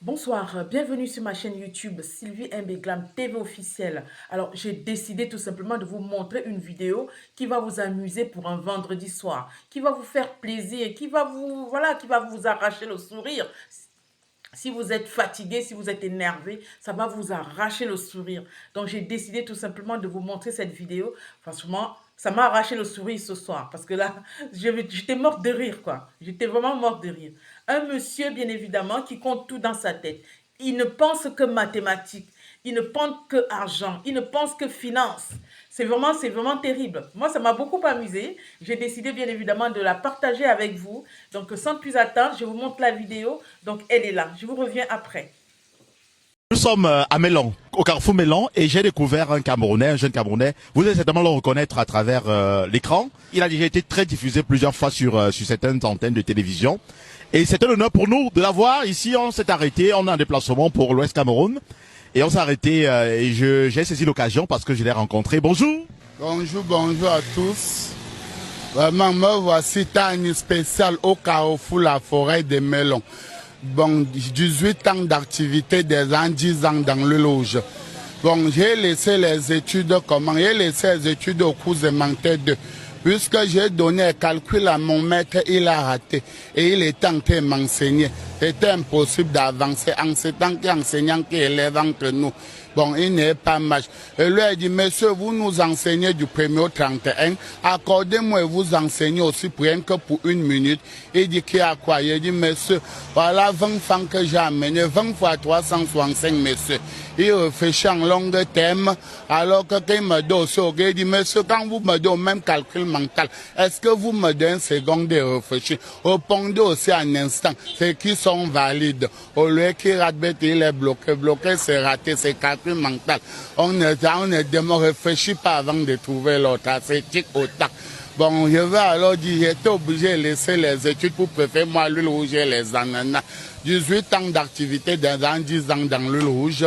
Bonsoir, bienvenue sur ma chaîne YouTube Sylvie Mbeglam TV officielle. Alors, j'ai décidé tout simplement de vous montrer une vidéo qui va vous amuser pour un vendredi soir, qui va vous faire plaisir, qui va vous arracher le sourire. Si vous êtes fatigué, si vous êtes énervé, ça va vous arracher le sourire. Donc, j'ai décidé tout simplement de vous montrer cette vidéo. Franchement, ça m'a arraché le sourire ce soir. Parce que là, j'étais morte de rire, quoi. J'étais vraiment morte de rire. Un monsieur, bien évidemment, qui compte tout dans sa tête. Il ne pense que mathématiques. Il ne pense que argent. Il ne pense que finance. C'est vraiment terrible. Moi, ça m'a beaucoup amusé. J'ai décidé, bien évidemment, de la partager avec vous. Donc, sans plus attendre, je vous montre la vidéo. Donc, elle est là. Je vous reviens après. Nous sommes à Mélan, au carrefour Mélan, et j'ai découvert un Camerounais, un jeune Camerounais. Vous allez certainement le reconnaître à travers l'écran. Il a déjà été très diffusé plusieurs fois sur certaines antennes de télévision. Et c'est un honneur pour nous de l'avoir. Ici, on s'est arrêté, on a un déplacement pour l'Ouest Cameroun. Et on s'est arrêté et j'ai saisi l'occasion parce que je l'ai rencontré. Bonjour. Bonjour à tous. Vraiment, me voici Tani spécial au carrefour La Forêt de Melon. Bon, 18 ans d'activité, des ans, 10 ans dans le loge. Bon, j'ai laissé les études j'ai laissé les études au cours de Manté 2. Puisque j'ai donné un calcul à mon maître, il a raté. Et il est en train de m'enseigner. C'était impossible d'avancer en ce temps qu'enseignant qui élève entre nous. Bon, il n'est pas match. Et lui a dit, monsieur, vous nous enseignez du 1er au 31. Accordez-moi et vous enseignez aussi pour rien que pour 1 minute. Il dit qu'il y a quoi? Il dit, monsieur, voilà 20 francs que j'ai amené, 20 fois 365, monsieur. Il réfléchit en long terme, alors que quand il me donne ça, il dit, monsieur, quand vous me donnez même calcul mental, est-ce que vous me donnez une seconde de réfléchir? Répondez aussi un instant, c'est qui sont valides. Au lieu qu'il rate bête, il est bloqué. Bloqué, c'est raté, c'est calcul mental. On ne réfléchit pas avant de trouver l'autre, c'est tic au tac. Bon, je vais alors dire, j'étais obligé de laisser les études pour préférer moi l'huile rouge et les ananas. 18 ans d'activité, dans 10 ans dans l'huile rouge.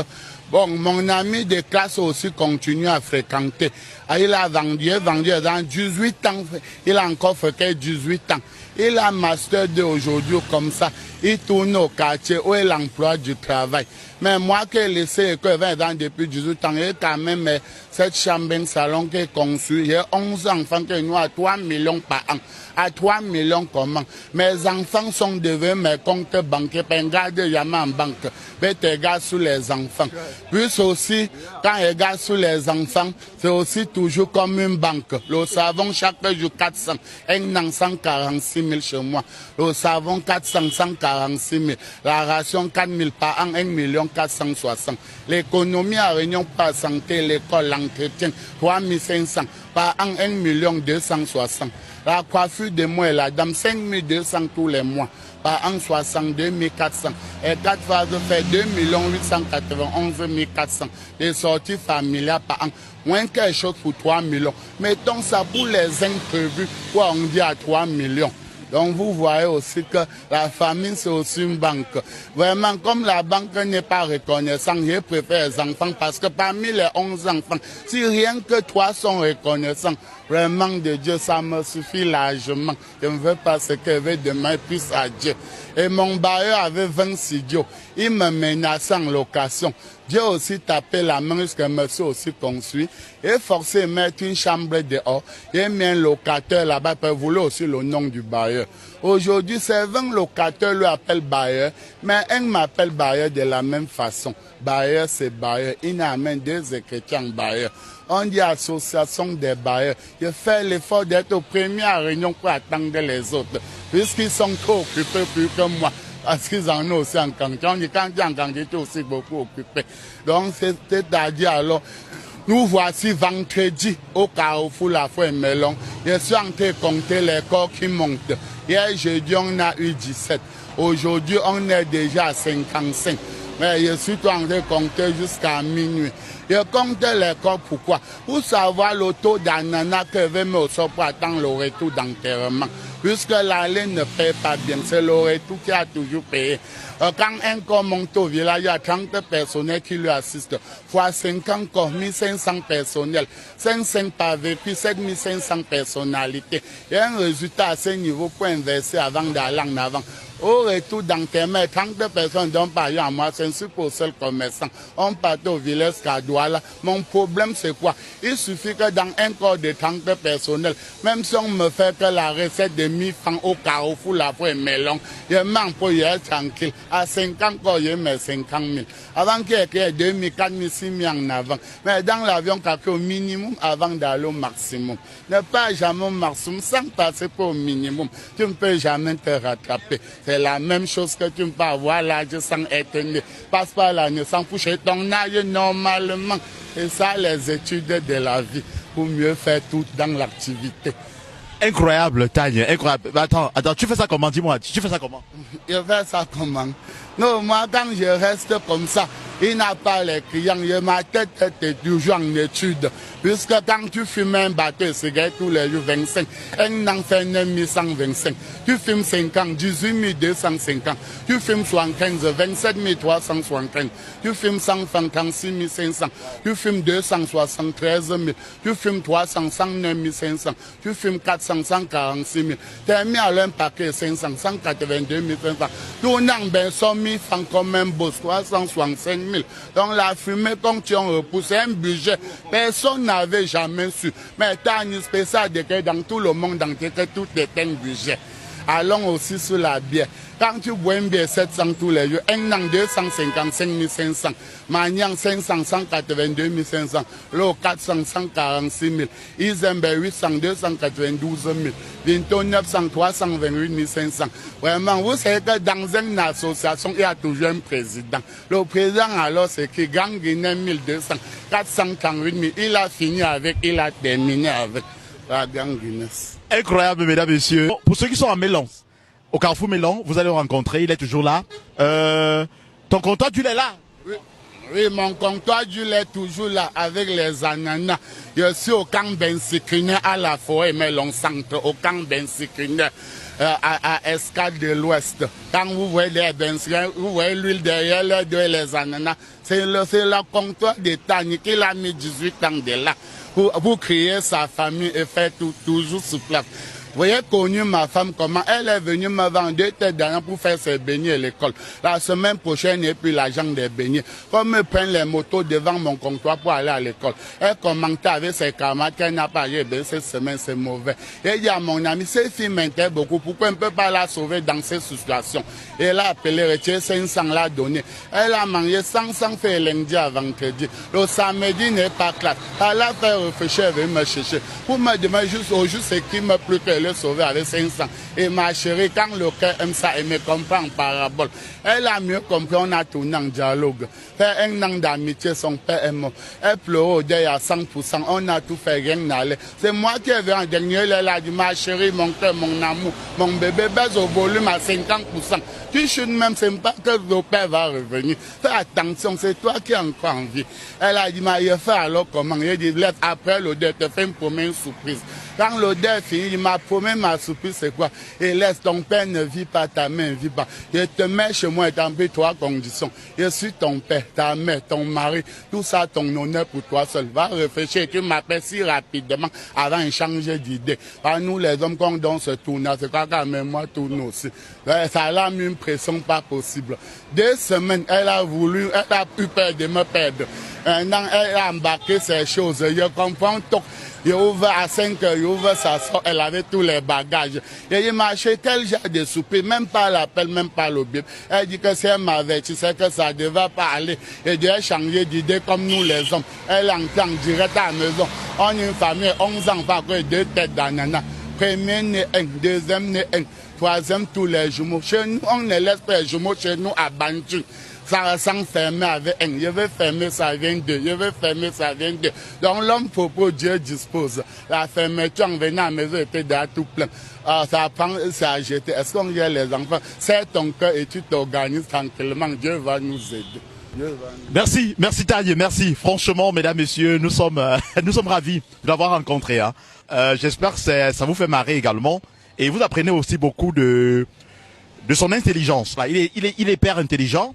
Bon, mon ami de classe aussi continue à fréquenter. Il a vendu dans 18 ans. Il a encore fait 18 ans. Il a master 2 aujourd'hui comme ça. Il tourne au quartier où il emploie du travail. Mais moi qui ai laissé l'école 20 ans depuis 18 ans, j'ai quand même cette chambre, un salon qui est conçu. J'ai 11 enfants qui nous à 3 millions par an. À 3 millions comment? Mes enfants sont devenus mes comptes bancaires. Regarde, il y a en banque. Mais tu regardes sur les enfants. Puis aussi, quand je regarde sur les enfants, c'est aussi toujours comme une banque. Le savon, chaque jour 400. Un an 146 000 chez moi. Le savon 400, 146 000. La ration 4 000 par an, 1 million 460. L'économie à Réunion par santé, l'école, l'entretien, 3 500. Par an, 1 million 260. La coiffure de moi et la dame, 5 200 tous les mois. Par an, 62 400. Et 4 fois, je fais 2 891 400. Les sorties familiales par an. Moins quelque chose pour 3 millions. Mettons ça pour les imprévus, quoi on dit à 3 millions. Donc vous voyez aussi que la famille c'est aussi une banque. Vraiment, comme la banque n'est pas reconnaissante, je préfère les enfants parce que parmi les 11 enfants, si rien que 3 sont reconnaissants, vraiment de Dieu, ça me suffit largement. Je ne veux pas ce que je veux demain plus à Dieu. Et mon bailleur avait 20 studios. Il me menaçait en location. Dieu aussi tapé la main jusqu'à monsieur aussi construit. Et forcé de mettre une chambre dehors. Il mis un locataire là-bas pour vouloir aussi le nom du bailleur. Aujourd'hui, c'est 20 locataires lui appellent bailleur. Mais un m'appelle bailleur de la même façon. Bailleur, c'est bailleur. Il n'amène deux écritures en bailleur. On dit association des bailleurs. Je fais l'effort d'être au premier à réunion pour attendre les autres. Puisqu'ils sont trop occupés plus que moi. Parce qu'ils en ont aussi en quantité. On dit quand tu es en quantité aussi beaucoup occupé. Donc c'est-à-dire alors, nous voici vendredi au carrefour La Forêt Melon. Je suis en train de compter les corps qui montent. Hier jeudi on a eu 17. Aujourd'hui on est déjà à 55. Mais je suis en train de compter jusqu'à minuit. Je compte les corps pourquoi? Pour savoir le taux d'ananas que je vais me sortir pour attendre le retour d'enterrement. Puisque l'aller ne paye pas bien, c'est le retour qui a toujours payé. Quand un corps monte au village, il y a 30 personnels qui lui assistent. Fois 50 corps, 1500 personnels. 5 par vécu, 7500 personnalités. Il y a un résultat à ce niveau pour investir avant d'aller en avant. Au retour dans tes mains, 30 personnes dont parlé à moi, c'est un super seul commerçant. On part au village Kadouala. Mon problème, c'est quoi? Il suffit que dans un corps de 30 personnel, même si on me fait que la recette de 1000 francs au Carrefour, la fois est melon, je manque pour y être tranquille. À 50 corps, je mets 50 000. Avant qu'il y ait 2000, 4000, 6000 en avant. Mais dans l'avion, au minimum avant d'aller au maximum. Ne pas jamais au maximum sans passer pour au minimum. Tu ne peux jamais te rattraper. C'est la même chose que tu ne peux avoir l'âge sans être né. Passe par la naissance pour chez ton âge normalement. Et ça, les études de la vie, pour mieux faire tout dans l'activité. Incroyable, Tanya, incroyable. Attends, tu fais ça comment? Dis-moi, tu fais ça comment? Je fais ça comment? Non, moi, quand je reste comme ça, il n'a pas les clients. Ma tête est toujours en étude. Puisque quand tu fumes un bateau de cigarette tous les jours, 25, un an fait 9125. Tu fumes 50, 18 250. Tu fumes 75, 27 375. Tu fumes 156 500. Tu fumes 273 000. Tu fumes 300, 109 500. Tu fumes 400, 146 000. Tu as mis à l'un paquet 500, 182 500. Tout n'en ben 100 000 francs comme un boss, 365 000. Donc la fumée, quand tu en repousses, un budget, personne n'avait jamais su. Mais tu as une spéciale de que dans tout le monde entier, que tout est un budget. Allons aussi sur la bière. Quand tu bois une bière 700 tous les jours, un an 255 500, Magnan 500, 182 500, l'eau 400, 146 000, Izembe 800, 292 000, Vinto 900, 328 500. Vraiment, vous savez que dans une association, il y a toujours un président. Le président, alors, c'est qui gagne 1200, 438 000. Il a fini avec, il a terminé avec la gang Guinness. Incroyable, mesdames, messieurs. Pour ceux qui sont à Mélan, au Carrefour Mélan, vous allez le rencontrer, il est toujours là. Ton comptoir, tu l'es là? Oui. Oui, mon comptoir, je l'ai toujours là avec les ananas. Je suis au camp Bensikune à la forêt Mélan Centre, au camp Bensikune à Escale de l'Ouest. Quand vous voyez les Bensikune, vous voyez l'huile derrière les ananas. C'est le comptoir de Tani qui l'a mis 18 ans de là pour créer sa famille et faire tout toujours sur place. Vous voyez connu ma femme comment elle est venue me vendre 2 têtes d'argent pour faire ses beignets à l'école. La semaine prochaine, et puis l'argent des beignets. Comme elle prend les motos devant mon comptoir pour aller à l'école. Elle commentait avec ses camarades qu'elle n'a pas eu. Cette semaine, c'est mauvais. Et il dit à mon ami, ces filles m'intéressent beaucoup. Pourquoi on ne peut pas la sauver dans ces situations? Et elle a appelé, retiré 500, l'a donné. Elle a mangé 100 fait lundi à vendredi. Le samedi n'est pas classe. Elle a fait réfléchir, elle veut me chercher. Pour me demander juste au juste ce qui me plaît que le sauver avec 500. Et ma chérie, quand le cœur aime ça, elle me comprend en parabole. Elle a mieux compris, on a tourné en dialogue. Fait un an d'amitié, son père est mort. Elle pleurait au deuil à 100%. On a tout fait, rien n'allait. C'est moi qui ai vu en dernier, elle a dit, ma chérie, mon cœur, mon amour, mon bébé baisse au volume à 50%. Tu chutes même, c'est pas que le père va revenir. Fais attention, c'est toi qui as encore envie. Elle a dit, ma fait alors comment? Il dit, laisse après l'odeur, te fait une première surprise. Quand l'odeur finit, il m'a promis ma surprise, c'est quoi? Et laisse ton père ne vit pas, ta mère ne vit pas. Je te mets chez moi et t'en prie 3 conditions. Je suis ton père, ta mère, ton mari, tout ça ton honneur pour toi seul. Va réfléchir, tu m'appelles si rapidement avant de changer d'idée. Par nous les hommes, quand on se tourne, c'est quoi quand même moi tourne aussi. Ça a mis une pression pas possible. 2 semaines, elle a eu peur de me perdre. Un an, elle a embarqué ces choses. Je comprends tout. Il ouvre à 5 heures, il ouvre sa soeur, elle avait tous les bagages. Et il m'a acheté tel genre de souper, même pas l'appel, même pas le bip. Elle dit que si elle m'avait dit, c'est que ça ne devait pas aller. Et devait changer d'idée comme nous les hommes. Elle entend direct à la maison. On est une famille, 11 enfants, 2 têtes d'ananas. Premier né 1, deuxième né 1, troisième tous les jumeaux. Chez nous, on ne laisse pas les jumeaux chez nous à Bantu. Ça sans fermer avec un. Je vais fermer, ça vient de. Je vais fermer, ça vient de. Donc l'homme propose, Dieu dispose. La fermeture en venant à la maison était déjà tout plein. Ça prend, c'est à jeter. Est-ce qu'on y a les enfants? C'est ton cœur et tu t'organises tranquillement. Dieu va nous aider. Merci, merci Tanya, merci. Franchement, mesdames, messieurs, nous sommes ravis de l'avoir rencontré. Hein. J'espère que ça vous fait marrer également. Et vous apprenez aussi beaucoup de son intelligence. Il est hyper intelligent.